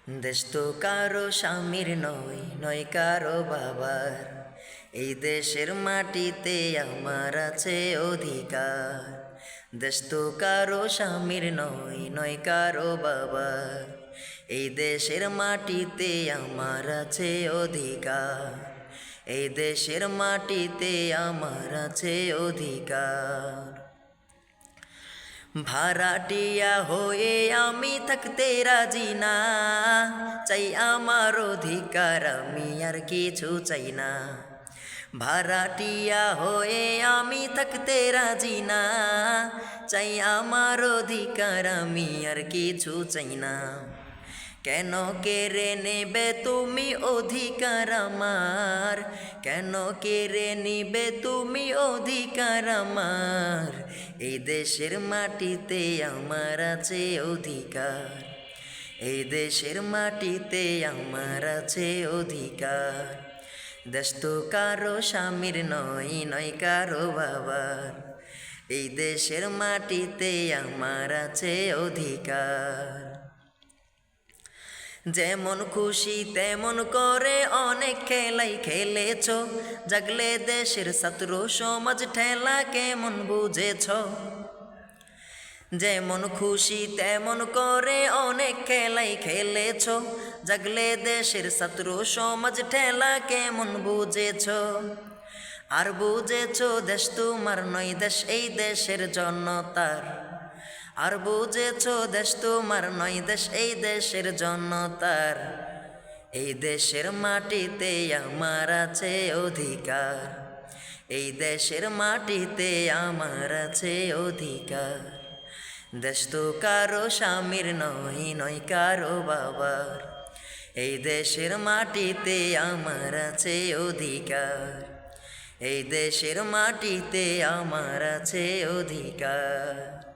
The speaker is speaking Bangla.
দেশ তো কারো স্বামীর নয়, নয় কারো বাবার। এই দেশের মাটিতে আমার আছে অধিকার। দেশ তো কারো স্বামীর নয়, নয় কারো বাবার। এই দেশের মাটিতে আমার আছে অধিকার। এই দেশের মাটিতে আমার আছে অধিকার। ভাড়াটিয়া হয়ে আমি থাকতে রাজি না, চাই আমার অধিকার, আমি আর কিছু চাই না। ভাড়াটিয়া হয়ে আমি থাকতে রাজি না, চাই আমার অধিকার, আমি আর কিছু চাই না। কেন কেড়ে নেবে তুমি অধিকার আমার? কেন কেড়ে নিবে তুমি অধিকার আমার? এই দেশের মাটিতে আমার আছে অধিকার। এই দেশের মাটিতে আমার আছে অধিকার। দেশ তো কারো স্বামীর নয়, নয় কারো বাবার। এই দেশের মাটিতে আমার আছে অধিকার। যেমন খুশি তেমন করে অনেক খেলাই খেলেছ, জাগলে দেশের ছাত্র সমাজ ঠেলা কেমন বুঝেছ। যেমন খুশি তেমন করে অনেক খেলাই খেলেছ, জাগলে দেশের ছাত্র সমাজ ঠেলা কেমন বুঝেছ। আর বুঝেছ দেশ তোমার নয়, দেশ এই দেশের জনতার। আর বুঝেছ দেশ তোমার নয়, দেশ এই দেশের জনতার। এই দেশের মাটিতে আমার আছে অধিকার। এই দেশের মাটিতে আমার আছে অধিকার। দেশ তো কারো স্বামীর নয়, নয় কারো বাবার। এই দেশের মাটিতে আমার আছে অধিকার। এই দেশের মাটিতে আমার আছে অধিকার।